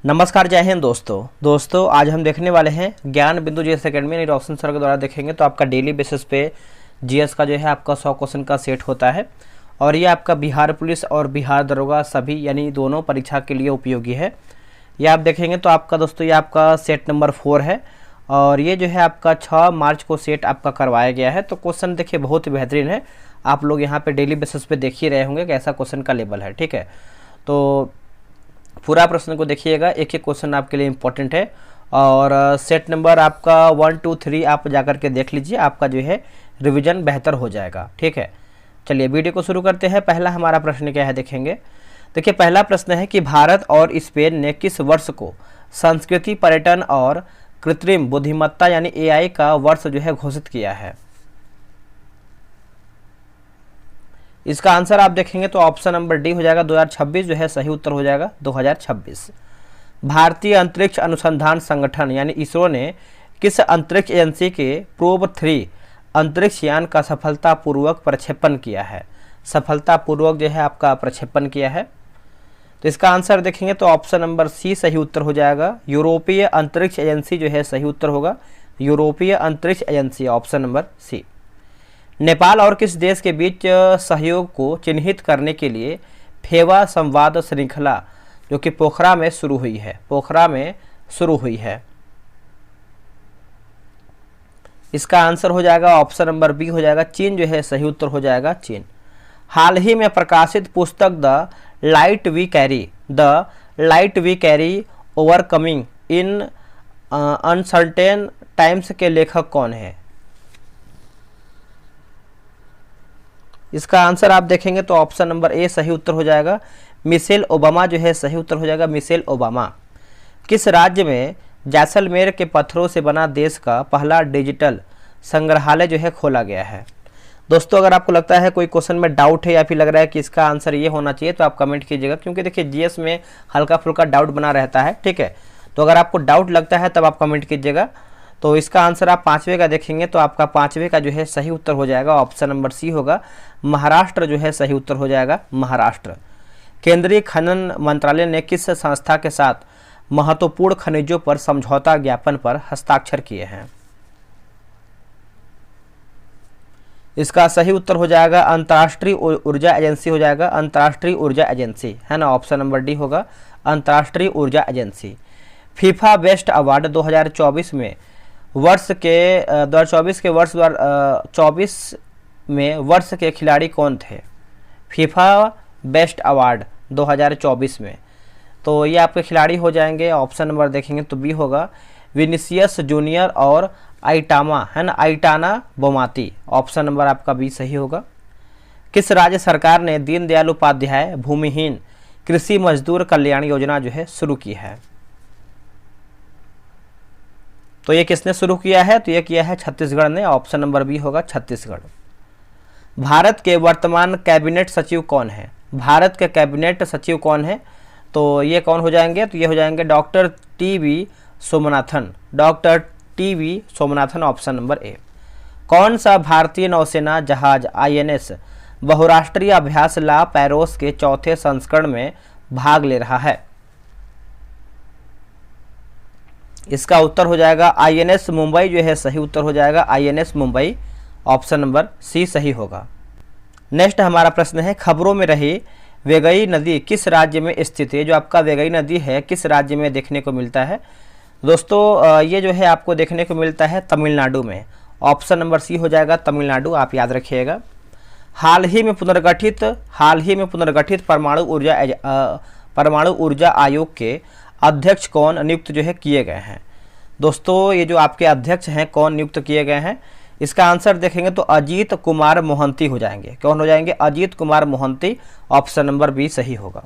नमस्कार, जय हिंद दोस्तों आज हम देखने वाले हैं ज्ञान बिंदु जीएस एकेडमी रोशन सर के द्वारा देखेंगे तो आपका डेली बेसिस पे जीएस का जो है आपका 100 क्वेश्चन का सेट होता है और ये आपका बिहार पुलिस और बिहार दरोगा सभी यानी दोनों परीक्षा के लिए उपयोगी है। ये आप देखेंगे तो आपका दोस्तों ये आपका सेट नंबर 4 है और ये जो है आपका 6 मार्च को सेट आपका करवाया गया है। तो क्वेश्चन देखिए बहुत ही बेहतरीन है, आप लोग यहाँ पे डेली बेसिस पे देख ही रहे होंगे कि ऐसा क्वेश्चन का लेवल है। ठीक है, तो पूरा प्रश्न को देखिएगा, एक एक क्वेश्चन आपके लिए इम्पोर्टेंट है और सेट नंबर आपका 1, 2, 3 आप जाकर के देख लीजिए, आपका जो है रिवीजन बेहतर हो जाएगा। ठीक है, चलिए वीडियो को शुरू करते हैं। पहला हमारा प्रश्न क्या है देखेंगे। देखिए पहला प्रश्न है कि भारत और स्पेन ने किस वर्ष को संस्कृति, पर्यटन और कृत्रिम बुद्धिमत्ता यानी एआई का वर्ष जो है घोषित किया है। इसका आंसर आप देखेंगे तो ऑप्शन नंबर डी हो जाएगा, 2026 जो है सही उत्तर हो जाएगा 2026। भारतीय अंतरिक्ष अनुसंधान संगठन यानी इसरो ने किस अंतरिक्ष एजेंसी के प्रोब 3 अंतरिक्ष यान का सफलतापूर्वक प्रक्षेपण किया है। सफलतापूर्वक जो है आपका प्रक्षेपण किया है, तो इसका आंसर देखेंगे तो ऑप्शन नंबर सी सही उत्तर हो जाएगा। यूरोपीय अंतरिक्ष एजेंसी जो है सही उत्तर होगा, यूरोपीय अंतरिक्ष agency, option number C. Nepal और किस देश के बीच सहयोग को चिन्हित करने के लिए फेवा संवाद श्रृंखला जो कि पोखरा में शुरू हुई है, इसका आंसर हो जाएगा ऑप्शन नंबर बी हो जाएगा, चीन जो है सही उत्तर हो जाएगा, चीन। हाल ही में प्रकाशित पुस्तक the light we carry overcoming in uncertain times के लेखक कौन है। इसका आंसर आप देखेंगे तो ऑप्शन नंबर ए सही उत्तर हो जाएगा, मिशेल ओबामा जो है सही उत्तर हो जाएगा, मिशेल ओबामा। किस राज्य में जैसलमेर के पत्थरों से बना देश का पहला डिजिटल संग्रहालय जो है खोला गया है। दोस्तों अगर आपको लगता है कोई क्वेश्चन में डाउट है या फिर लग रहा है कि इसका आंसर ये होना चाहिए तो आप कमेंट कीजिएगा, क्योंकि देखिए जीएस में हल्का फुल्का डाउट बना रहता है। ठीक है, तो अगर आपको डाउट लगता है तब आप कमेंट कीजिएगा। तो इसका आंसर आप 5वें का देखेंगे तो आपका 5वें का जो है सही उत्तर हो जाएगा, ऑप्शन नंबर सी होगा, महाराष्ट्र जो है सही उत्तर हो जाएगा, महाराष्ट्र। केंद्रीय खनन मंत्रालय ने किस संस्था के साथ महत्वपूर्ण खनिजों पर समझौता ज्ञापन पर हस्ताक्षर किए हैं। इसका सही उत्तर हो जाएगा अंतर्राष्ट्रीय ऊर्जा एजेंसी हो जाएगा, अंतर्राष्ट्रीय ऊर्जा एजेंसी है ना, ऑप्शन नंबर डी होगा, अंतर्राष्ट्रीय ऊर्जा एजेंसी। फीफा बेस्ट अवार्ड 2024 में वर्ष के 2024 में वर्ष के खिलाड़ी कौन थे। फीफा बेस्ट अवार्ड 2024 में, तो ये आपके खिलाड़ी हो जाएंगे, ऑप्शन नंबर देखेंगे तो बी होगा, विनीसियस जूनियर और आइटामा है ना, आइटाना बोमाती, ऑप्शन नंबर आपका बी सही होगा। किस राज्य सरकार ने दीनदयाल उपाध्याय भूमिहीन कृषि मजदूर कल्याण योजना जो है शुरू की है। तो ये किसने शुरू किया है, तो ये किया है छत्तीसगढ़ ने, ऑप्शन नंबर बी होगा, छत्तीसगढ़। भारत के वर्तमान कैबिनेट सचिव कौन है। भारत के कैबिनेट सचिव कौन है, तो ये कौन हो जाएंगे, तो ये हो जाएंगे doctor TV. Somanathan, doctor TV. Somanathan, option number ए। कौन सा भारतीय नौसेना जहाज आईएनएस बहुराष्ट्रीय अभ्यास ला पैरोस के 4थे संस्करण में भाग ले रहा है। इसका उत्तर हो जाएगा आईएनएस मुंबई जो है सही उत्तर हो जाएगा, INS Mumbai, option number C सही होगा। नेक्स्ट हमारा प्रश्न है, खबरों में रही वेगई नदी किस राज्य में स्थित है। जो आपका वेगई नदी है किस राज्य में देखने को मिलता है। दोस्तों ये जो है आपको देखने को मिलता है तमिलनाडु में, ऑप्शन नंबर सी हो जाएगा, तमिलनाडु, आप याद रखिएगा। हाल ही में पुनर्गठित परमाणु ऊर्जा आयोग के अध्यक्ष कौन नियुक्त जो है किए गए हैं। दोस्तों ये जो आपके अध्यक्ष हैं कौन नियुक्त किए गए हैं, इसका आंसर देखेंगे तो अजीत कुमार मोहंती हो जाएंगे। कौन हो जाएंगे, Ajit Kumar Mohanty, option number B सही होगा।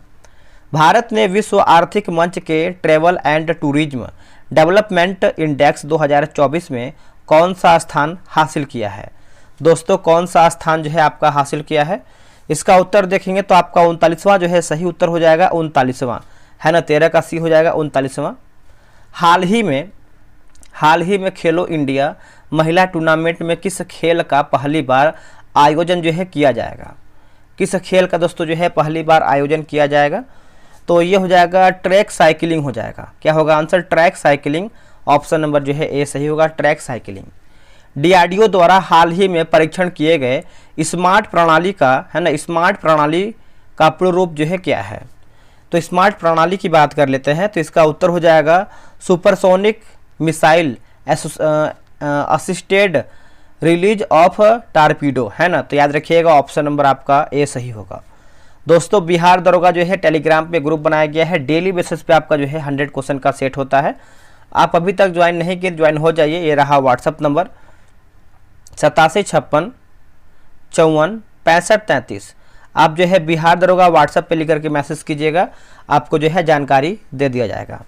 भारत ने विश्व आर्थिक मंच के travel and tourism development index 2024 में कौन सा स्थान हासिल किया है। दोस्तों कौन सा स्थान जो है आपका हासिल किया है, इसका उत्तर देखेंगे तो आपका 39वां जो है सही उत्तर हो जाएगा, 39वां है ना, 13 का सी हो जाएगा, 39वां। हाल ही में खेलो इंडिया महिला टूर्नामेंट में किस खेल का पहली बार आयोजन जो है किया जाएगा। किस खेल का दोस्तों जो है पहली बार आयोजन किया जाएगा। तो ये हो जाएगा ट्रैक साइकिलिंग हो जाएगा। क्या होगा answer? Track cycling. Option number जो है ए सही होगा, ट्रैक साइकिलिंग। डीआरडीओ द्वारा हाल ही में परीक्षण किए गए स्मार्ट प्रणाली का, है ना, स्मार्ट प्रणाली का पूर्ण रूप जो है क्या है? तो स्मार्ट प्रणाली की बात कर लेते हैं, तो इसका उत्तर हो जाएगा supersonic missile assisted release of torpedo, है ना। तो याद रखिएगा ऑप्शन नंबर आपका ए सही होगा। दोस्तों बिहार दरोगा जो है टेलीग्राम पे ग्रुप बनाया गया है, डेली बेसिस पे आपका जो है 100 क्वेश्चन का सेट होता है। आप अभी तक ज्वाइन नहीं किए, ज्वाइन हो जाइए। ये रहा व्हाट्सअप नंबर 8756546533। आप जो है बिहार दरोगा व्हाट्सएप पे लिख करके मैसेज कीजिएगा, आपको जो है जानकारी दे दिया जाएगा।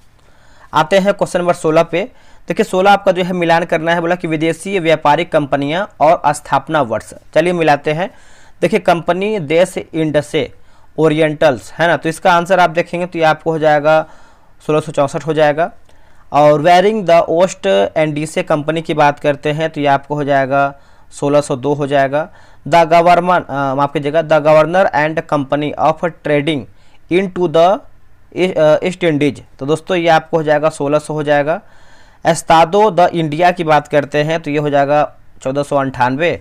आते हैं क्वेश्चन नंबर 16 पे। देखिए 16 आपका जो है मिलान करना है, बोला कि विदेशी व्यापारिक कंपनियां और स्थापना वर्ष। चलिए मिलाते हैं। देखिए कंपनी देश इंडसे ओरिएंटल्स, है ना, तो इसका आंसर आप देखेंगे तो ये आपको हो जाएगा 1664 हो जाएगा। और वेरिंग द ओस्ट एंडीसे कंपनी की बात करते हैं तो ये आपको हो जाएगा 1602 हो जाएगा। द गवर्नर माफ कीजिएगा, the governor and company of trading into the East Indies, तो दोस्तों ये आपको हो जाएगा 1600 हो जाएगा। एस्तादो द इंडिया की बात करते हैं तो ये हो जाएगा 1498।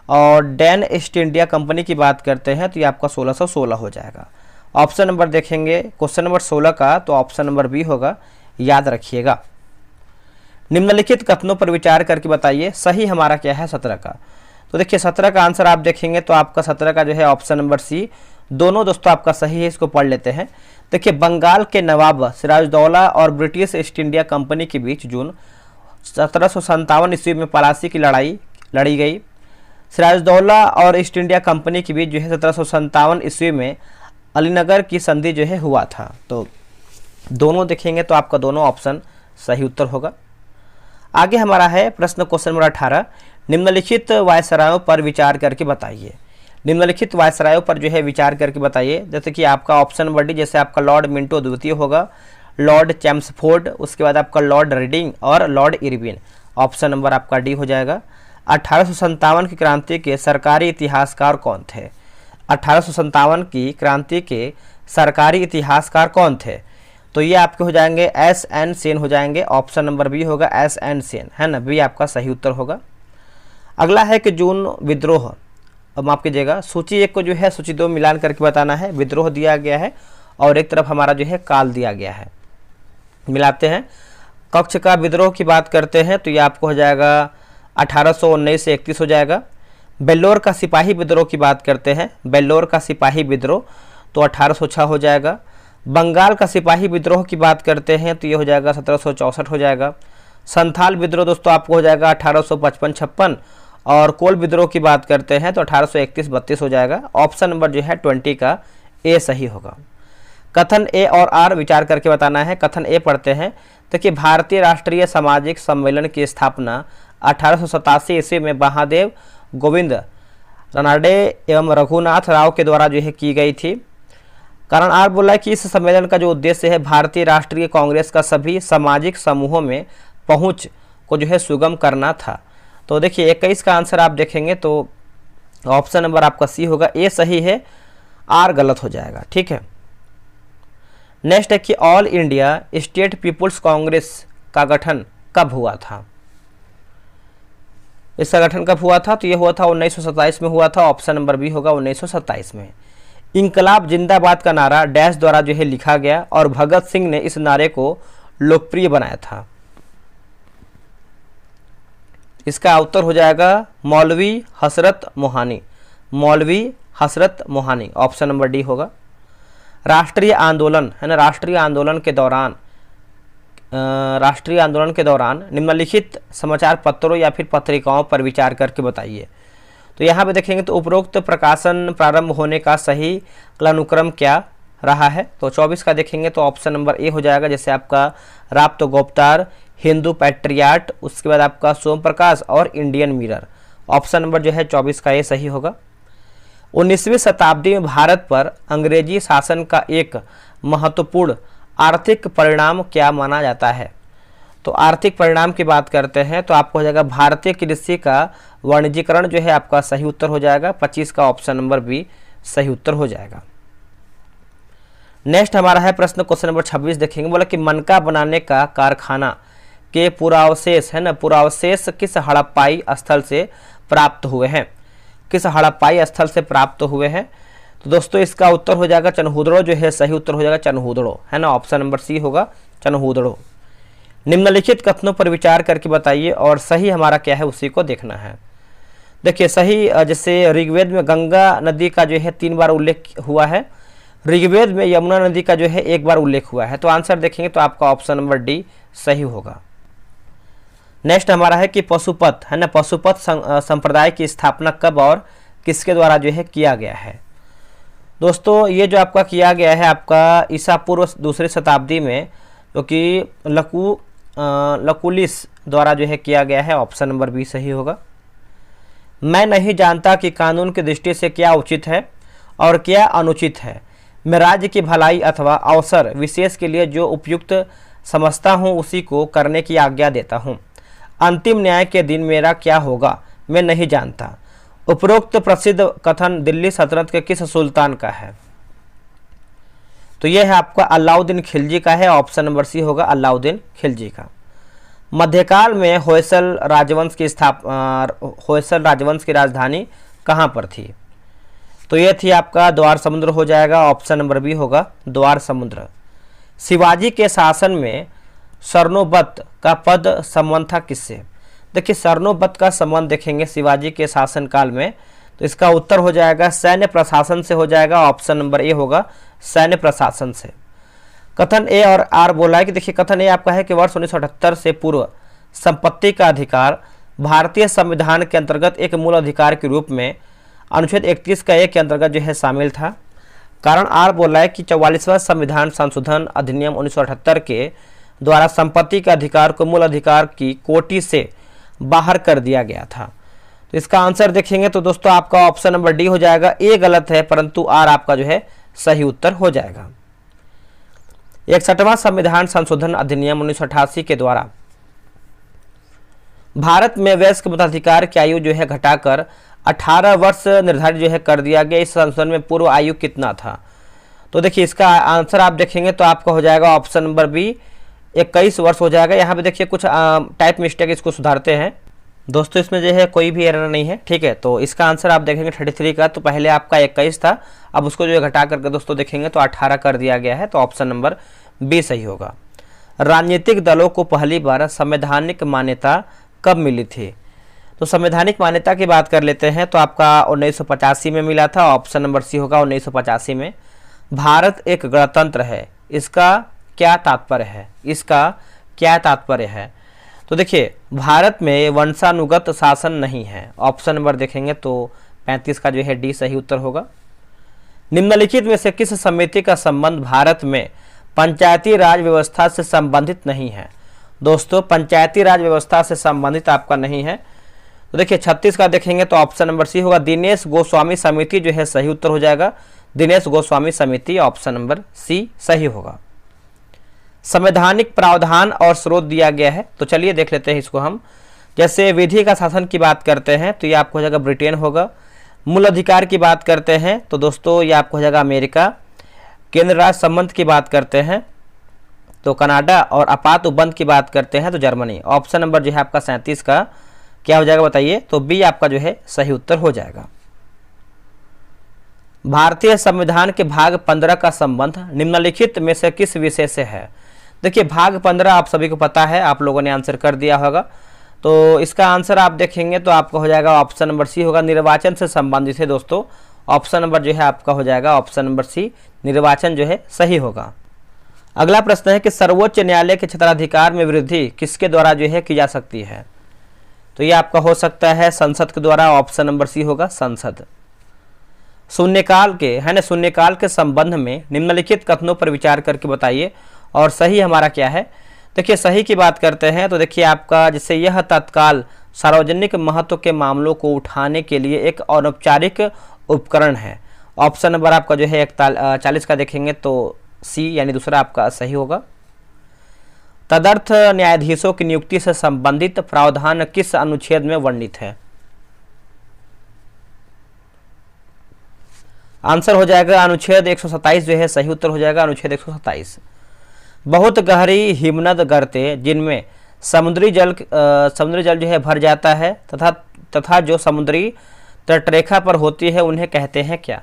और डैन ईस्ट इंडिया कंपनी की बात करते हैं तो ये आपका 1616 हो जाएगा। ऑप्शन नंबर देखेंगे क्वेश्चन नंबर 16 का, तो ऑप्शन नंबर बी होगा, याद रखिएगा। निम्नलिखित कथनों पर विचार करके बताइए सही हमारा क्या है 17 का। तो देखिए 17 का आंसर आप देखेंगे तो आपका 17 का जो है ऑप्शन नंबर सी, दोनों दोस्तों आपका सही है। इसको पढ़ लेते हैं। देखिए बंगाल के नवाब सिराजुद्दौला और ब्रिटिश ईस्ट इंडिया कंपनी के बीच जून 1757 ईस्वी में पलासी की लड़ाई लड़ी गई। सिराजुद्दौला और ईस्ट इंडिया कंपनी के बीच जो है 1757 ईस्वी में अलीनगर की संधि जो है हुआ था। तो दोनों देखेंगे तो आपका दोनों ऑप्शन सही उत्तर होगा। आगे हमारा है प्रश्न क्वेश्चन नंबर 18। निम्नलिखित वायसरायों पर विचार करके बताइए। निम्नलिखित वायसरायों पर जो है विचार करके बताइए। जैसे कि आपका ऑप्शन नंबर डी, जैसे आपका लॉर्ड मिंटो द्वितीय होगा, लॉर्ड चैम्सफोर्ड, उसके बाद आपका लॉर्ड रीडिंग और लॉर्ड इरविन। ऑप्शन नंबर आपका डी हो जाएगा। 1857 की क्रांति के सरकारी इतिहासकार कौन थे? 1857 की क्रांति के सरकारी इतिहासकार कौन थे? तो ये आपके हो जाएंगे एस.एन. सेन हो जाएंगे। ऑप्शन नंबर बी होगा एस.एन. सेन, है ना, बी आपका सही उत्तर होगा। अगला है कि जून विद्रोह, अब माफ कीजिएगा, सूची 1 को जो है सूची 2 मिलान करके बताना है। विद्रोह दिया गया है और एक तरफ हमारा जो है काल दिया गया है। मिलाते हैं। कक्ष का विद्रोह की बात करते हैं तो ये आपको हो जाएगा 1819 से 31 हो जाएगा। बेल्लोर का सिपाही विद्रोह की बात करते हैं, बेल्लोर का सिपाही विद्रोह तो 1806 हो जाएगा। बंगाल का सिपाही विद्रोह की बात करते हैं तो ये हो जाएगा 1764 हो जाएगा। संथाल विद्रोह दोस्तों आपको हो जाएगा 1855-56। और कोल विद्रोह की बात करते हैं तो 1831-32 हो जाएगा। ऑप्शन नंबर जो है 20 का ए सही होगा। कथन ए और आर विचार करके बताना है। कथन ए पढ़ते हैं तो कि भारतीय राष्ट्रीय सामाजिक सम्मेलन की स्थापना 1887 ईस्वी में महादेव गोविंद रानडे एवं रघुनाथ राव के द्वारा जो है की गई थी। कारण आर बोला है कि इस सम्मेलन का जो उद्देश्य है भारतीय राष्ट्रीय कांग्रेस का सभी सामाजिक समूहों में पहुंच को जो है सुगम करना था। तो देखिए 21 का आंसर आप देखेंगे तो ऑप्शन नंबर आपका सी होगा, ए सही है, आर गलत हो जाएगा। ठीक है। नेक्स्ट है कि All India State People's Congress का गठन कब हुआ था? इसका गठन कब हुआ था? तो ये हुआ था 1927 में हुआ था। ऑप्शन नंबर बी होगा 1927 में। इंकलाब जिंदाबाद का नारा डैश द्वारा जो है लिखा गया और भगत सिंह ने इस नारे को लोकप्रिय बनाया था। इसका उत्तर हो जाएगा मौलवी हसरत मोहानी, मौलवी हसरत मोहानी। ऑप्शन नंबर डी होगा। राष्ट्रीय आंदोलन, है ना, राष्ट्रीय आंदोलन के दौरान निम्नलिखित समाचार पत्रों या फिर पत्रिकाओं पर विचार करके बताइए। तो यहाँ पे देखेंगे तो उपरोक्त प्रकाशन प्रारंभ होने का सही कालानुक्रम क्या रहा है? तो 24 का देखेंगे तो ऑप्शन नंबर ए हो जाएगा। जैसे आपका राप्त गोपतार, हिंदू पैट्रियाट, उसके बाद आपका सोम प्रकाश और इंडियन मिरर। ऑप्शन नंबर जो है 24 का ये सही होगा। 19वीं शताब्दी में भारत पर अंग्रेजी शासन का एक महत्वपूर्ण आर्थिक परिणाम क्या माना जाता है? तो आर्थिक परिणाम की बात करते हैं तो आपको हो जाएगा भारतीय कृषि का वाणिज्यीकरण जो है आपका सही उत्तर हो जाएगा। 25 का ऑप्शन नंबर बी सही उत्तर हो जाएगा। नेक्स्ट हमारा है प्रश्न क्वेश्चन नंबर 26 देखेंगे। बोला कि मनका बनाने का कारखाना के पुरावशेष है ना, पुरावशेष किस हड़प्पाई स्थल से प्राप्त हुए हैं, किस हड़प्पाई स्थल से प्राप्त हुए हैं। तो दोस्तों इसका उत्तर हो जाएगा चनहूदड़ो, जो है सही उत्तर हो जाएगा चनहूदड़ो, है ना, ऑप्शन नंबर सी होगा चनहूदड़ो। निम्नलिखित कथनों पर विचार करके बताइए और सही हमारा क्या है उसी को देखना है। देखिए सही, जैसे ऋग्वेद में गंगा नदी का जो है 3 बार उल्लेख हुआ है, ऋग्वेद में यमुना नदी का जो है 1 बार उल्लेख हुआ है। तो आंसर देखेंगे तो आपका ऑप्शन नंबर डी सही होगा। नेक्स्ट हमारा है कि पशुपत है ना, पशुपत संप्रदाय की स्थापना कब और किसके द्वारा जो है किया गया है। दोस्तों ये जो आपका किया गया है आपका ईसा पूर्व 2री शताब्दी में, जो कि लकुलिस द्वारा जो है किया गया है, ऑप्शन नंबर बी सही होगा। मैं नहीं जानता कि कानून की दृष्टि से क्या उचित है और क्या अनुचित है, मैं राज्य की भलाई अथवा अवसर विशेष के लिए जो उपयुक्त समझता हूँ उसी को करने की आज्ञा देता हूँ। अंतिम न्याय के दिन मेरा क्या होगा मैं नहीं जानता। उपरोक्त प्रसिद्ध कथन दिल्ली सल्तनत के किस सुल्तान का है। तो यह है आपका अलाउद्दीन खिलजी का है, ऑप्शन नंबर सी होगा अलाउद्दीन खिलजी का। मध्यकाल में होयसल राजवंश की राजधानी कहाँ पर थी। तो यह थी आपका द्वार समुद्र हो जाएगा, ऑप्शन नंबर बी होगा द्वार समुद्र। शिवाजी के शासन में सरनोबत का पद संबंध था किससे। देखिए सरनोबत का संबंध देखेंगे शिवाजी के शासन काल में, तो इसका उत्तर हो जाएगा सैन्य प्रशासन से हो जाएगा, ऑप्शन नंबर ए होगा सैन्य प्रशासन से। कथन ए और आर बोला है कि देखिए कथन ए आपका है कि वर्ष 1978 से पूर्व संपत्ति का अधिकार भारतीय संविधान के अंतर्गत एक मूल अधिकार के रूप में अनुच्छेद 31 का 1 के अंतर्गत जो है शामिल था। कारण आर बोला है कि 44वां संविधान संशोधन अधिनियम 1978 के द्वारा संपत्ति के अधिकार को मूल अधिकार की कोटि से बाहर कर दिया गया था। तो इसका आंसर देखेंगे तो दोस्तों आपका ऑप्शन नंबर डी हो जाएगा। ए गलत है परंतु आर आपका जो है सही उत्तर हो जाएगा। 61वां संविधान संशोधन अधिनियम 1988 के द्वारा भारत में वयस्क मताधिकार की आयु जो है घटाकर 18 वर्ष निर्धारित जो है कर दिया गया। इस संशोधन में पूर्व आयु कितना था। तो देखिए इसका आंसर आप देखेंगे तो आपका हो जाएगा ऑप्शन नंबर बी 21 वर्ष हो जाएगा। यहाँ पे देखिए कुछ टाइप मिस्टेक, इसको सुधारते हैं दोस्तों, इसमें जो है कोई भी एरर नहीं है, ठीक है। तो इसका आंसर आप देखेंगे 33 का, तो पहले आपका 21 था, अब उसको जो है घटा करके दोस्तों देखेंगे तो 18 कर दिया गया है, तो ऑप्शन नंबर बी सही होगा। राजनीतिक दलों को पहली बार संवैधानिक मान्यता कब मिली थी। तो संवैधानिक मान्यता की बात कर लेते हैं तो आपका 1985 में मिला था, ऑप्शन नंबर सी होगा 1985 में। भारत एक गणतंत्र है, इसका क्या तात्पर्य है, इसका क्या तात्पर्य है। तो देखिए भारत में वंशानुगत शासन नहीं है, ऑप्शन नंबर देखेंगे तो 35 का जो है डी सही उत्तर होगा। निम्नलिखित में से किस समिति का संबंध भारत में पंचायती राज व्यवस्था से संबंधित नहीं है। दोस्तों पंचायती राज व्यवस्था से संबंधित आपका नहीं है। तो देखिए 36 का देखेंगे तो ऑप्शन नंबर सी होगा दिनेश गोस्वामी समिति जो है सही उत्तर हो जाएगा। दिनेश गोस्वामी समिति, ऑप्शन नंबर सी सही होगा। संवैधानिक प्रावधान और स्रोत दिया गया है, तो चलिए देख लेते हैं इसको हम। जैसे विधि का शासन की बात करते हैं तो ये आपको हो जाएगा ब्रिटेन होगा। मूल अधिकार की बात करते हैं तो दोस्तों ये आपको हो जाएगा अमेरिका। केंद्र राज्य संबंध की बात करते हैं तो कनाडा, और आपात उपबंध की बात करते हैं तो जर्मनी। ऑप्शन नंबर जो है आपका 37 का क्या हो जाएगा बताइए, तो बी आपका जो है सही उत्तर हो जाएगा। भारतीय संविधान के भाग 15 का संबंध निम्नलिखित में से किस विषय से है। देखिए भाग 15 आप सभी को पता है, आप लोगों ने आंसर कर दिया होगा, तो इसका आंसर आप देखेंगे तो आपका हो जाएगा ऑप्शन नंबर सी होगा, निर्वाचन से संबंधित है दोस्तों। ऑप्शन नंबर जो है आपका हो जाएगा ऑप्शन नंबर सी, निर्वाचन जो है सही होगा। अगला प्रश्न है कि सर्वोच्च न्यायालय के क्षेत्राधिकार में वृद्धि किसके द्वारा जो है की जा सकती है। तो ये आपका हो सकता है संसद के द्वारा, ऑप्शन नंबर सी होगा संसद। शून्यकाल के है ना, शून्यकाल के संबंध में निम्नलिखित कथनों पर विचार करके बताइए और सही हमारा क्या है। देखिए सही की बात करते हैं तो देखिए आपका जैसे यह तत्काल सार्वजनिक महत्व के मामलों को उठाने के लिए एक अनौपचारिक उपकरण है। ऑप्शन नंबर आपका जो है 40 का देखेंगे तो सी यानी दूसरा आपका सही होगा। तदर्थ न्यायाधीशों की नियुक्ति से संबंधित प्रावधान किस अनुच्छेद में वर्णित है। आंसर हो जाएगा अनुच्छेद 127 जो है सही उत्तर हो जाएगा अनुच्छेद 127। बहुत गहरी हिमनद गर्तें जिनमें समुद्री जल जो है भर जाता है तथा जो समुद्री तटरेखा पर होती है उन्हें कहते हैं क्या?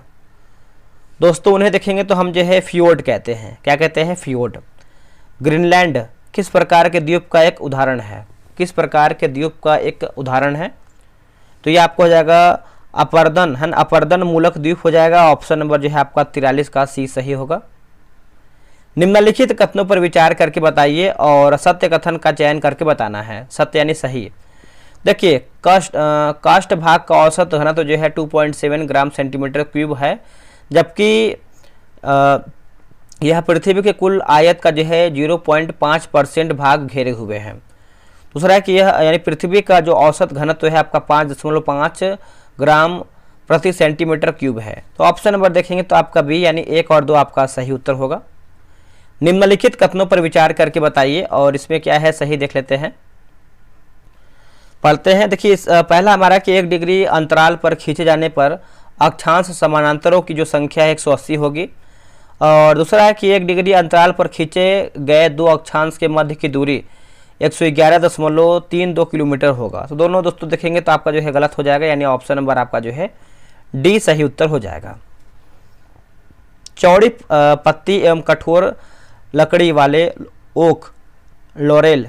दोस्तों उन्हें देखेंगे तो हम जो है फियोर्ड कहते हैं। क्या कहते हैं? फियोर्ड। ग्रीनलैंड किस प्रकार के द्वीप का एक उदाहरण है? किस प्रकार के द्वीप का एक उदाहरण है? तो ये आपको हो जाएगा अपर्दन है, अपर्दन मूलक द्वीप हो जाएगा। ऑप्शन नंबर जो है आपका 43 का सी सही होगा। निम्नलिखित कथनों पर विचार करके बताइए और सत्य कथन का चयन करके बताना है। सत्य यानी सही। देखिए काष्ठ भाग का औसत घनत्व तो जो है 2.7 ग्राम सेंटीमीटर क्यूब है, जबकि यह पृथ्वी के कुल आयत का जो है 0.5% भाग घेरे हुए हैं। दूसरा है कि यह यानी पृथ्वी का जो औसत घनत्व है आपका 5.5 ग्राम प्रति सेंटीमीटर क्यूब है। तो ऑप्शन नंबर देखेंगे तो आपका बी यानी 1 और 2 आपका सही उत्तर होगा। निम्नलिखित कथनों पर विचार करके बताइए और इसमें क्या है सही देख लेते हैं, पढ़ते हैं। देखिए पहला हमारा कि 1 डिग्री अंतराल पर खींचे जाने पर अक्षांश समानांतरों की जो संख्या है 180 होगी। और दूसरा है कि 1 डिग्री अंतराल पर खींचे गए 2 अक्षांश के मध्य की दूरी 111.32 किलोमीटर होगा। तो दोनों दोस्तों देखेंगे तो आपका जो है गलत हो जाएगा, यानी ऑप्शन नंबर आपका जो है डी सही उत्तर हो जाएगा। चौड़ी पत्ती एवं कठोर लकड़ी वाले ओक, लॉरेल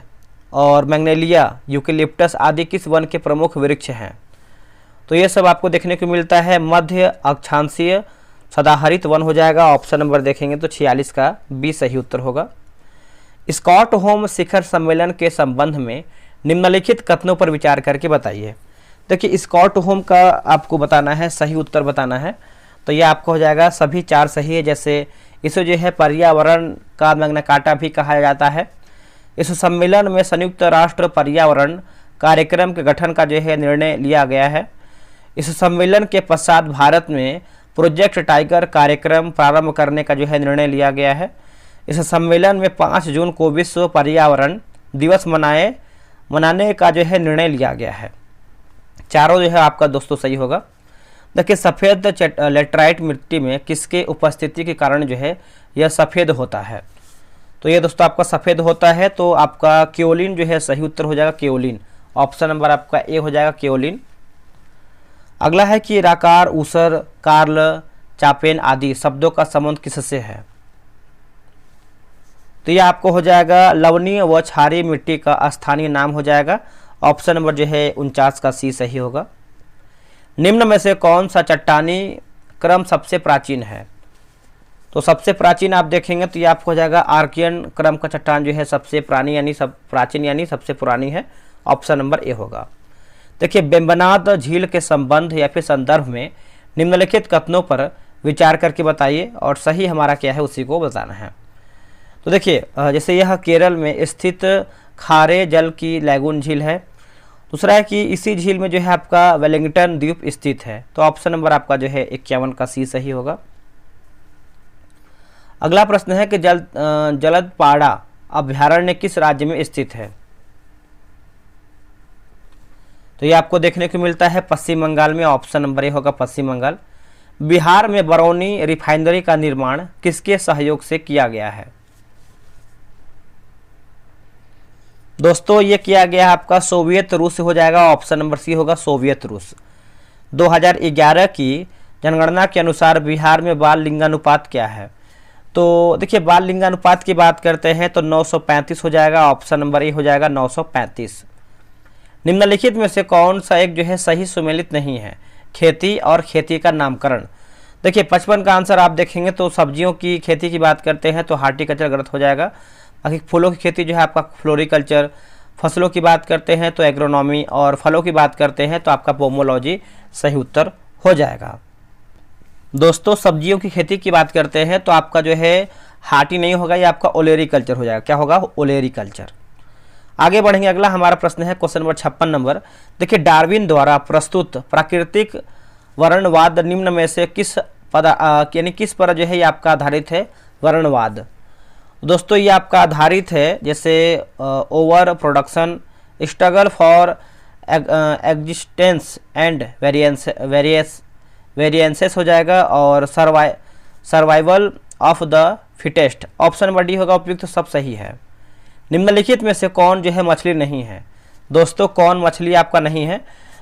और मैग्नोलिया, यूकेलिप्टस आदि किस वन के प्रमुख वृक्ष हैं? तो ये सब आपको देखने को मिलता है मध्य अक्षांशीय सदाहरित वन हो जाएगा। ऑप्शन नंबर देखेंगे तो 46 का बी सही उत्तर होगा। स्टॉकहोम शिखर सम्मेलन के संबंध में निम्नलिखित कथनों पर विचार करके बताइए। देखिए स्टॉकहोम का आपको बताना है, सही उत्तर बताना है। तो ये आपको हो जाएगा सभी 4 सही है। जैसे इसे जो है पर्यावरण का मैग्ना कार्टा भी कहा जाता है। इस सम्मेलन में संयुक्त राष्ट्र पर्यावरण कार्यक्रम के गठन का जो है निर्णय लिया गया है। इस सम्मेलन के पश्चात भारत में प्रोजेक्ट टाइगर कार्यक्रम प्रारंभ करने का जो है निर्णय लिया गया है। इस सम्मेलन में 5 जून को विश्व पर्यावरण दिवस मनाने का जो है निर्णय लिया गया है। चारों जो है आपका दोस्तों सही होगा। देखिए सफ़ेद लेटराइट मिट्टी में किसके उपस्थिति के कारण जो है यह सफ़ेद होता है? तो ये दोस्तों आपका सफ़ेद होता है तो आपका केओलिन जो है सही उत्तर हो जाएगा, केओलिन। ऑप्शन नंबर आपका ए हो जाएगा, केओलिन। अगला है कि राकार, ऊसर, कार्ल, चापेन आदि शब्दों का संबंध किससे है? तो ये आपको हो जाएगा लवणीय व क्षारीय मिट्टी का स्थानीय नाम हो जाएगा। ऑप्शन नंबर जो है 49 का सी सही होगा। निम्न में से कौन सा चट्टानी क्रम सबसे प्राचीन है? तो सबसे प्राचीन आप देखेंगे तो ये आपको हो जाएगा आर्कियन क्रम का चट्टान जो है सबसे प्राचीन यानी सबसे पुरानी है। ऑप्शन नंबर ए होगा। देखिए वेम्बनाड झील के संबंध या फिर संदर्भ में निम्नलिखित कथनों पर विचार करके बताइए और सही हमारा क्या है उसी को बताना है। तो देखिए जैसे यह केरल में स्थित खारे जल की लैगून झील है। दूसरा है कि इसी झील में जो है आपका वेलिंगटन द्वीप स्थित है। तो ऑप्शन नंबर आपका जो है 51 का सी सही होगा। अगला प्रश्न है कि जलदपाड़ा अभ्यारण्य किस राज्य में स्थित है? तो ये आपको देखने को मिलता है पश्चिम बंगाल में। ऑप्शन नंबर ए होगा, पश्चिम बंगाल। बिहार में बरौनी रिफाइनरी का निर्माण किसके सहयोग से किया गया है? दोस्तों ये किया गया आपका सोवियत रूस से हो जाएगा। ऑप्शन नंबर सी होगा, सोवियत रूस। 2011 की जनगणना के अनुसार बिहार में बाल लिंगानुपात क्या है? तो देखिए बाल लिंगानुपात की बात करते हैं तो 935 हो जाएगा। ऑप्शन नंबर ए हो जाएगा 935। निम्नलिखित में से कौन सा एक जो है सही सुमेलित नहीं है? खेती और खेती का नामकरण। देखिए 55 का आंसर आप देखेंगे तो सब्जियों की खेती की बात करते हैं तो हार्टिकल्चर गलत हो जाएगा। बाकी फूलों की खेती जो है आपका फ्लोरिकल्चर, फसलों की बात करते हैं तो एग्रोनॉमी और फलों की बात करते हैं तो आपका पोमोलॉजी सही उत्तर हो जाएगा। दोस्तों सब्जियों की खेती की बात करते हैं तो आपका जो है हार्टी नहीं होगा, ये आपका ओलेरिकल्चर हो जाएगा। क्या होगा? ओलेरिकल्चर। आगे बढ़ेंगे। अगला हमारा प्रश्न है क्वेश्चन नंबर 56 नंबर। देखिए डार्विन द्वारा प्रस्तुत प्राकृतिक वर्णवाद निम्न में से किस पर जो है ये आपका आधारित है? वर्णवाद। दोस्तों ये आपका आधारित है जैसे over production, struggle for existence and variances हो जाएगा, और survival of the fittest. Option number D होगा उपयुक्त, सब सही है। निम्नलिखित में से कौन जो है मछली नहीं है? दोस्तों कौन मछली आपका नहीं है?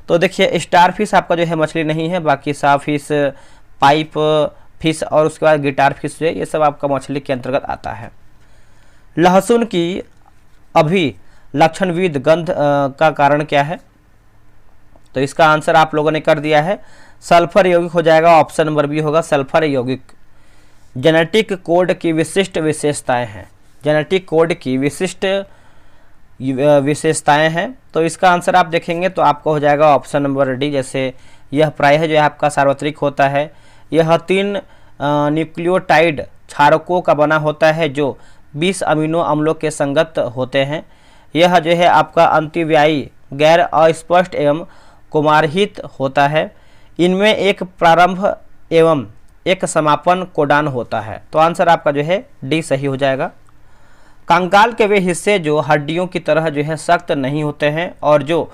तो देखिए स्टार फिश आपका जो है मछली नहीं है, बाकी सा फिश, पाइप फिश और उसके बाद गिटार फिश जो है ये सब आपका मछली के अंतर्गत आता है। लहसुन की अभिलक्षणविद गंध का कारण क्या है? तो इसका आंसर आप लोगों ने कर दिया है, सल्फर यौगिक हो जाएगा। ऑप्शन नंबर बी होगा सल्फर यौगिक। जेनेटिक कोड की विशिष्ट विशेषताएं हैं, जेनेटिक कोड की विशिष्ट विशेषताएं हैं, तो इसका आंसर आप देखेंगे तो आपको हो जाएगा ऑप्शन नंबर डी। जैसे यह प्रायः जो है आपका सार्वत्रिक होता है, यह 3 न्यूक्लियोटाइड क्षारकों का बना होता है जो 20 अमीनो अम्लों के संगत होते हैं, यह जो है आपका अंतिव्यायी, गैर अस्पष्ट एवं कुमारहित होता है, इनमें एक प्रारंभ एवं एक समापन कोडान होता है। तो आंसर आपका जो है डी सही हो जाएगा। कंकाल के वे हिस्से जो हड्डियों की तरह जो है सख्त नहीं होते हैं और जो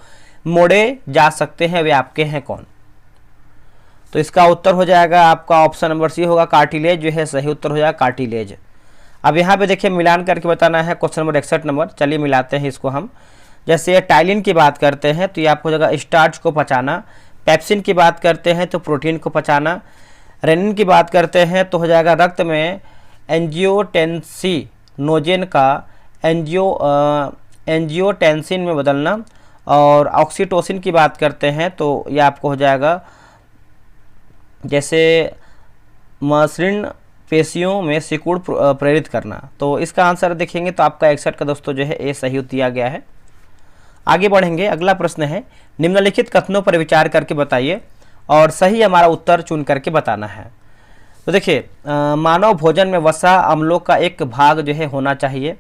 मोड़े जा सकते हैं वे आपके हैं कौन? तो इसका उत्तर हो जाएगा आपका ऑप्शन नंबर सी होगा, कार्टिलेज जो है सही उत्तर हो जाएगा, कार्टिलेज। अब यहाँ पे देखिए मिलान करके बताना है क्वेश्चन नंबर 61 नंबर। चलिए मिलाते हैं इसको हम। जैसे टाइलिन की बात करते हैं तो ये आपको हो जाएगा स्टार्च को पचाना, पेप्सिन की बात करते हैं तो प्रोटीन को पचाना, रेनिन की बात करते हैं तो हो जाएगा रक्त में एंजियोटेंसिनोजेन का एंजियोटेंसिन में बदलना, और ऑक्सीटोसिन की बात करते हैं तो ये आपको हो जाएगा जैसे मसृण पेशियों में सिकुड़ प्रेरित करना। तो इसका आंसर देखेंगे तो आपका 61 का दोस्तों जो है ए सही दिया गया है। आगे बढ़ेंगे, अगला प्रश्न है निम्नलिखित कथनों पर विचार करके बताइए और सही हमारा उत्तर चुन करके बताना है। तो देखिए मानव भोजन में वसा अम्लों का एक भाग जो है होना चाहिए,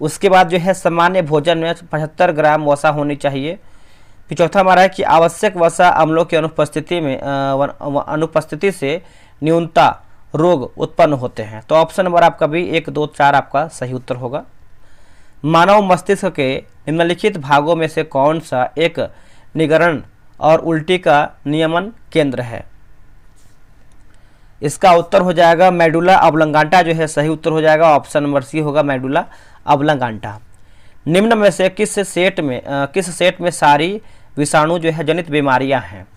उसके बाद जो है सामान्य भोजन में 75 ग्राम वसा होनी चाहिए। फिर चौथा हमारा है कि आवश्यक वसा अम्लों की अनुपस्थिति से न्यूनता रोग उत्पन्न होते हैं। तो ऑप्शन नंबर आपका भी 1, 2, 4 आपका सही उत्तर होगा। मानव मस्तिष्क के निम्नलिखित भागों में से कौन सा एक निगरण और उल्टी का नियमन केंद्र है? इसका उत्तर हो जाएगा मेडुला ऑब्लंगाटा जो है सही उत्तर हो जाएगा, ऑप्शन नंबर सी होगा मेडुला ऑब्लंगाटा। निम्न में से किस सेट में सारी विषाणु जो है जनित बीमारियां हैं?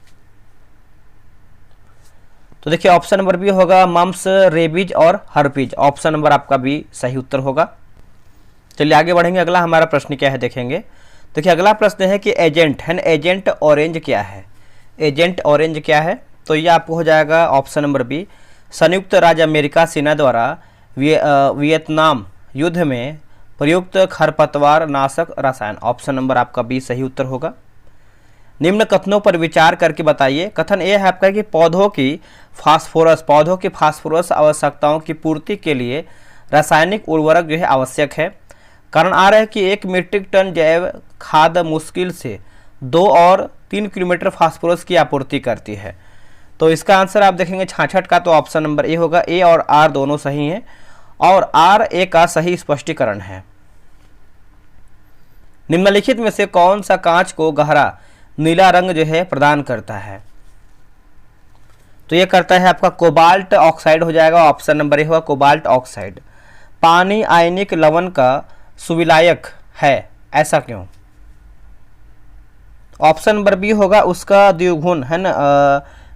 तो देखिए ऑप्शन नंबर बी होगा मम्स, रेबीज और हर्पीज। ऑप्शन नंबर आपका बी सही उत्तर होगा। चलिए आगे बढ़ेंगे, अगला हमारा प्रश्न क्या है देखेंगे। देखिए अगला प्रश्न है कि एजेंट है, एजेंट ऑरेंज क्या है? एजेंट ऑरेंज क्या है? तो ये आपको हो जाएगा ऑप्शन नंबर बी, संयुक्त राज्य अमेरिका सेना द्वारा वियतनाम युद्ध में प्रयुक्त खरपतवार नाशक रसायन। ऑप्शन नंबर आपका बी सही उत्तर होगा। निम्न कथनों पर विचार करके बताइए। कथन ये है आपका कि पौधों की फास्फोरस आवश्यकताओं की पूर्ति के लिए रासायनिक उर्वरक जो है आवश्यक है। कारण आ रहा है कि 1 मीट्रिक टन जैव खाद मुश्किल से 2 और 3 किलोमीटर फास्फोरस की आपूर्ति करती है। तो इसका आंसर आप देखेंगे 66 का, तो ऑप्शन नंबर ए होगा। ए और आर दोनों सही हैं और आर ए का सही स्पष्टीकरण है। निम्नलिखित में से कौन सा कांच को गहरा नीला रंग जो है प्रदान करता है? तो ये करता है आपका कोबाल्ट ऑक्साइड हो जाएगा, ऑप्शन नंबर ए होगा कोबाल्ट ऑक्साइड। पानी आयनिक लवण का सुविलायक है, ऐसा क्यों? ऑप्शन नंबर बी होगा उसका द्विगुण है ना,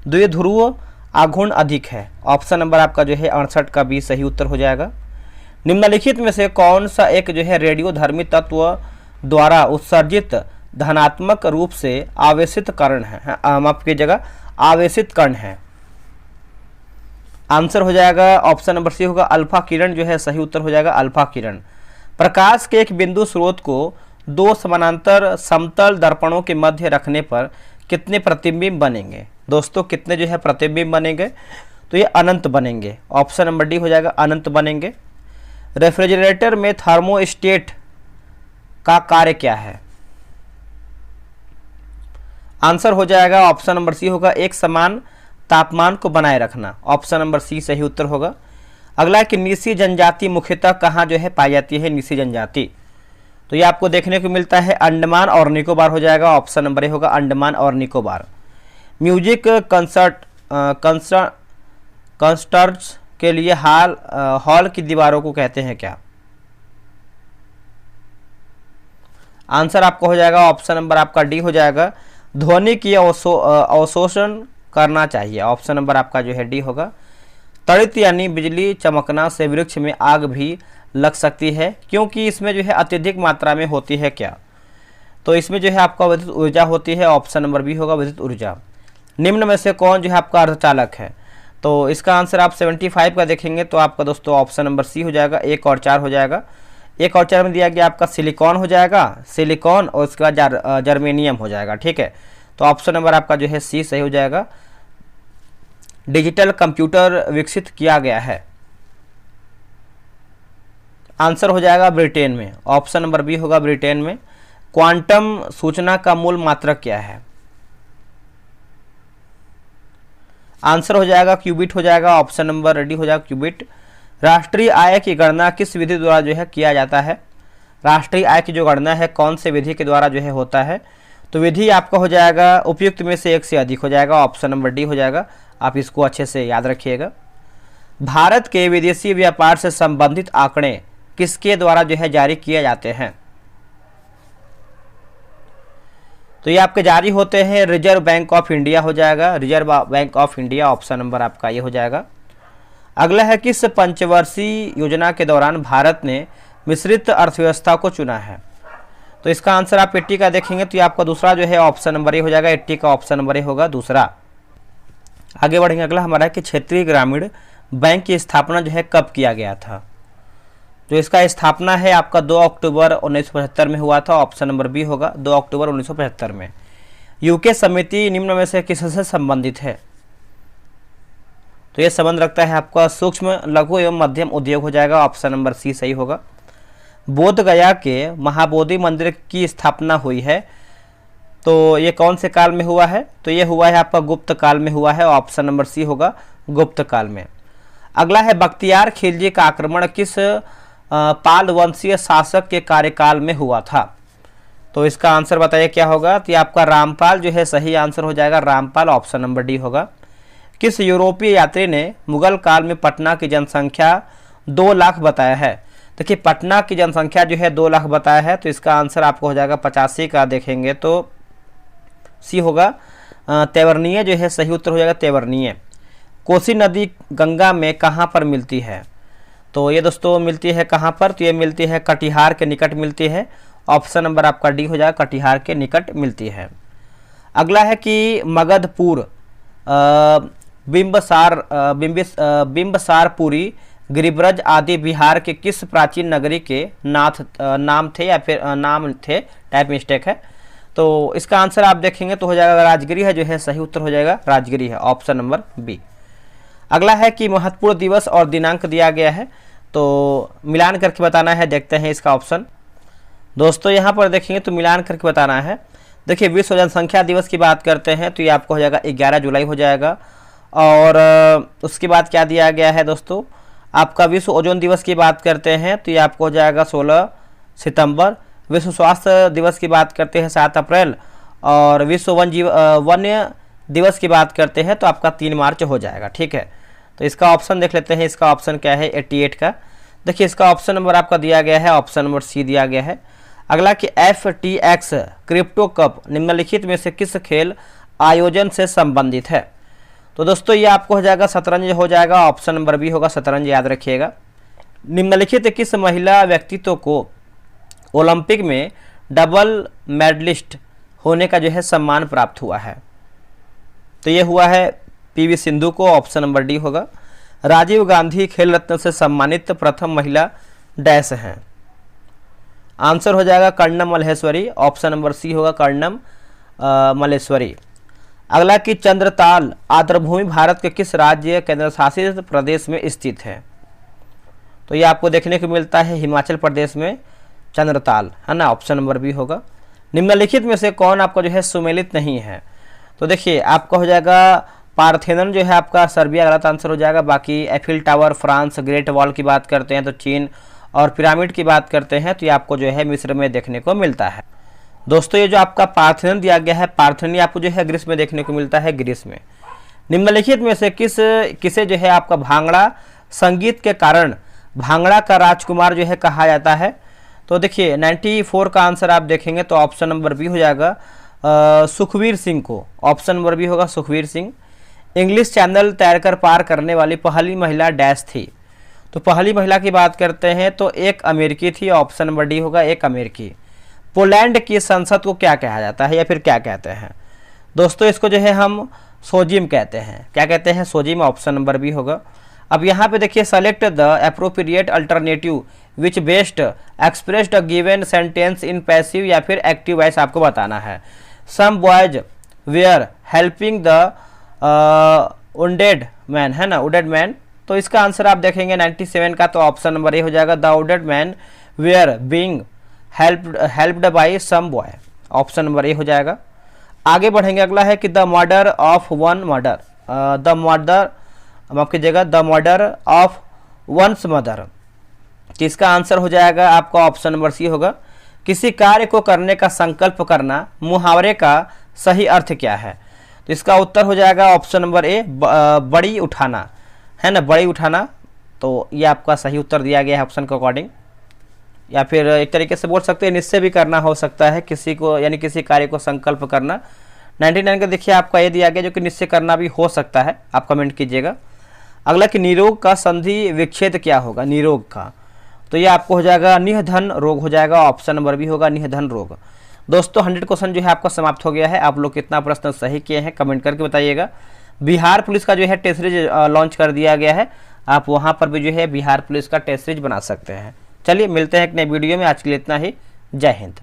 द्विध्रुव आघूर्ण अधिक है। ऑप्शन नंबर आपका जो है 68 का बी सही उत्तर हो जाएगा। निम्नलिखित में से कौन सा एक जो है रेडियोधर्मी तत्व द्वारा उत्सर्जित धनात्मक रूप से आवेशित कण है, माफ कीजिएगा आवेशित कण है? आंसर हो जाएगा ऑप्शन नंबर सी होगा अल्फा किरण जो है सही उत्तर हो जाएगा, अल्फा किरण। प्रकाश के एक बिंदु स्रोत को 2 समानांतर समतल दर्पणों के मध्य रखने पर कितने प्रतिबिंब बनेंगे? दोस्तों कितने जो है प्रतिबिंब बनेंगे? तो ये अनंत बनेंगे। ऑप्शन नंबर डी हो जाएगा अनंत बनेंगे। रेफ्रिजरेटर में थर्मोस्टेट का कार्य क्या है? आंसर हो जाएगा ऑप्शन नंबर सी होगा एक समान तापमान को बनाए रखना। ऑप्शन नंबर सी सही उत्तर होगा। अगला है कि निसी जनजाति मुख्यतः कहाँ जो है पाई जाती है? निसी जनजाति तो ये आपको देखने को मिलता है अंडमान और निकोबार हो जाएगा, ऑप्शन नंबर ए होगा अंडमान और निकोबार। म्यूजिक कंसर्ट कंस्ट्रक्ट्स के लिए हॉल की दीवारों को कहते हैं क्या? आंसर आपका हो जाएगा ऑप्शन नंबर आपका डी हो जाएगा, ध्वनि की अवशोषण करना चाहिए। ऑप्शन नंबर आपका जो है डी होगा। तड़ित यानी बिजली चमकना से वृक्ष में आग भी लग सकती है, क्योंकि इसमें जो है अत्यधिक मात्रा में होती है क्या? तो इसमें जो है आपका विद्युत ऊर्जा होती है। ऑप्शन नंबर बी होगा विद्युत ऊर्जा। निम्न में से कौन जो है आपका अर्धचालक है? तो इसका आंसर आप 75 का देखेंगे तो आपका दोस्तों ऑप्शन नंबर सी हो जाएगा, 1 और 4 हो जाएगा। 1 और 4 में दिया गया आपका सिलिकॉन हो जाएगा, सिलिकॉन और उसके बाद जर्मेनियम हो जाएगा। ठीक है, तो ऑप्शन नंबर आपका जो है सी सही हो जाएगा। डिजिटल कंप्यूटर विकसित किया गया है, आंसर हो जाएगा ब्रिटेन में। ऑप्शन नंबर बी होगा ब्रिटेन में। क्वांटम सूचना का मूल मात्रक क्या है? आंसर हो जाएगा क्यूबिट हो जाएगा। ऑप्शन नंबर डी हो जाएगा क्यूबिट। राष्ट्रीय आय की गणना किस विधि द्वारा जो है किया जाता है? राष्ट्रीय आय की जो गणना है कौन से विधि के द्वारा जो है होता है? तो विधि आपका हो जाएगा उपयुक्त में से एक से अधिक हो जाएगा। ऑप्शन नंबर डी हो जाएगा। आप इसको अच्छे से याद रखिएगा। भारत के विदेशी व्यापार से संबंधित आंकड़े किसके द्वारा जो है जारी किए जाते हैं? तो ये आपके जारी होते हैं रिजर्व बैंक ऑफ इंडिया हो जाएगा, reserve bank of India. Option number आपका ये हो जाएगा। अगला है किस पंचवर्षीय योजना के दौरान भारत ने मिश्रित अर्थव्यवस्था को चुना है? तो इसका आंसर आप 80 का देखेंगे तो ये आपका दूसरा जो है ऑप्शन नंबर ए हो जाएगा। 80 का ऑप्शन नंबर ए होगा दूसरा। आगे बढ़ेंगे। अगला हमारा है कि क्षेत्रीय ग्रामीण बैंक की स्थापना जो है कब किया गया था? जो इसका स्थापना है आपका 2 अक्टूबर 1975 में हुआ था। ऑप्शन नंबर बी होगा 2 अक्टूबर 1975 में। यूके समिति निम्न में से किससे संबंधित है? तो ये संबंध रखता है आपका सूक्ष्म लघु एवं मध्यम उद्योग हो जाएगा। ऑप्शन नंबर सी सही होगा। बोध गया के महाबोधि मंदिर की स्थापना हुई है, तो ये कौन से काल में हुआ है? तो ये हुआ है आपका गुप्त काल में हुआ है। ऑप्शन नंबर सी होगा गुप्त काल में। अगला है बख्तियार खिलजी का आक्रमण किस पाल वंशीय शासक के कार्यकाल में हुआ था? तो इसका आंसर बताइए क्या होगा? तो ये आपका रामपाल जो है सही आंसर हो जाएगा, रामपाल। ऑप्शन नंबर डी होगा। किस यूरोपीय यात्री ने मुगल काल में पटना की जनसंख्या 2 लाख बताया है? देखिए पटना की जनसंख्या जो है 2 लाख बताया है, तो इसका आंसर आपको हो जाएगा 85 का देखेंगे तो सी होगा तेवरनीय जो है सही उत्तर हो जाएगा तेवरनीय। कोसी नदी गंगा में कहाँ पर मिलती है? तो ये दोस्तों मिलती है कहाँ पर? तो ये मिलती है कटिहार के निकट मिलती है। ऑप्शन नंबर आपका डी हो जाएगा, कटिहार के निकट मिलती है। अगला है कि मगधपुर बिंबसारपुरी गिरिब्रज आदि बिहार के किस प्राचीन नगरी के नाम थे या फिर नाम थे? टाइप मिस्टेक है। तो इसका आंसर आप देखेंगे तो हो जाएगा राजगिरी है जो है सही उत्तर हो जाएगा, राजगिरी है। Option number B. अगला है कि महत्वपूर्ण दिवस और दिनांक दिया गया है, तो मिलान करके बताना है। देखते हैं इसका ऑप्शन। दोस्तों यहाँ पर देखेंगे तो मिलान करके बताना है। देखिए विश्व जनसंख्या दिवस की बात करते हैं तो ये आपको हो जाएगा 11 जुलाई हो जाएगा। और उसके बाद क्या दिया गया है दोस्तों? आपका विश्व ओजोन दिवस की बात करते हैं तो ये आपको हो जाएगा 16 सितंबर। विश्व स्वास्थ्य दिवस की बात करते हैं 7 अप्रैल। और विश्व वन्य दिवस की बात करते हैं तो आपका 3 मार्च हो जाएगा। ठीक है, तो इसका ऑप्शन देख लेते हैं। इसका ऑप्शन क्या है? 88 का। देखिए इसका ऑप्शन नंबर आपका दिया गया है, ऑप्शन नंबर सी दिया गया है। अगला कि FTX क्रिप्टो कप निम्नलिखित में से किस खेल आयोजन से संबंधित है? तो दोस्तों ये आपको हो जाएगा शतरंज हो जाएगा। ऑप्शन नंबर बी होगा शतरंज, याद रखिएगा। निम्नलिखित किस महिला व्यक्तित्व को ओलंपिक में डबल मेडलिस्ट होने का जो है सम्मान प्राप्त हुआ है? तो ये हुआ है PV सिंधु को। ऑप्शन नंबर डी होगा। राजीव गांधी खेल रत्न से सम्मानित प्रथम महिला डैश हैं? आंसर हो जाएगा Karnam Malleswari. Option number C होगा कर्णम मल्लेश्वरी। अगला कि चंद्रताल आर्द्रभूमि भारत के किस राज्य केंद्र शासित प्रदेश में स्थित है? तो ये आपको देखने को मिलता है हिमाचल प्रदेश में चंद्रताल, है ना। ऑप्शन नंबर बी होगा। निम्नलिखित में से कौन आपका जो है सुमेलित नहीं है? तो देखिए आपका हो जाएगा पार्थेनन जो है आपका सर्बिया, गलत आंसर हो जाएगा। बाकी Eiffel tower France, great wall की बात करते हैं तो चीन, और पिरामिड की बात करते हैं तो ये आपको जो है मिस्र में देखने को मिलता है। दोस्तों ये जो आपका पार्थेनन दिया गया है, पार्थेनन आपको जो है ग्रीस में देखने को मिलता है, ग्रीस में। निम्नलिखित में से किसे जो है आपका भांगड़ा संगीत के कारण भांगड़ा का राजकुमार जो है कहा जाता है? तो देखिए 94 का आंसर आप देखेंगे तो ऑप्शन नंबर बी हो जाएगा सुखवीर सिंह को। ऑप्शन नंबर बी होगा सुखवीर सिंह। इंग्लिश चैनल तैरकर पार करने वाली पहली महिला डैश थी। तो पहली महिला की बात करते हैं तो एक अमेरिकी थी। ऑप्शन नंबर डी होगा एक अमेरिकी। पोलैंड की संसद को क्या कहा जाता है या फिर क्या कहते हैं? दोस्तों इसको जो है हम सोजिम कहते हैं। क्या कहते हैं? सोजिम। ऑप्शन नंबर बी होगा। अब यहाँ पे देखिए select the appropriate alternative which best expressed a given sentence in passive या फिर एक्टिव वॉइस आपको बताना है। Some boys were helping the wounded man, है ना, वुडेड मैन। तो इसका आंसर आप देखेंगे 97 का तो ऑप्शन नंबर ए हो जाएगा the wounded man were being helped by some boy. Option number A हो जाएगा। आगे बढ़ेंगे, अगला है कि the murder of one murder, the murder माफ कीजिएगा the murder of one's mother. इसका आंसर हो जाएगा आपका ऑप्शन नंबर सी होगा। किसी कार्य को करने का संकल्प करना मुहावरे का सही अर्थ क्या है? तो इसका उत्तर हो जाएगा ऑप्शन नंबर ए बड़ी उठाना, है ना, बड़ी उठाना। तो ये आपका सही उत्तर दिया गया है ऑप्शन के अकॉर्डिंग। या फिर एक तरीके से बोल सकते हैं निश्चय भी करना हो सकता है किसी को, यानी किसी कार्य को संकल्प करना। 99 का देखिए आपका ये दिया गया जो कि निश्चय करना भी हो सकता है, आप कमेंट कीजिएगा। अगला कि निरोग का संधि विच्छेद क्या होगा? निरोग का तो ये आपको हो जाएगा निधन रोग हो जाएगा। ऑप्शन नंबर बी होगा निधन रोग। दोस्तों 100 क्वेश्चन जो है आपका समाप्त हो गया है। आप लोग कितना प्रश्न सही किए हैं कमेंट करके बताइएगा। बिहार पुलिस का जो है टेस्ट सीरीज लॉन्च कर दिया गया है, आप वहां पर भी जो है बिहार पुलिस का टेस्ट सीरीज बना सकते हैं। चलिए मिलते हैं एक नए वीडियो में, आज के लिए इतना ही। जय हिंद।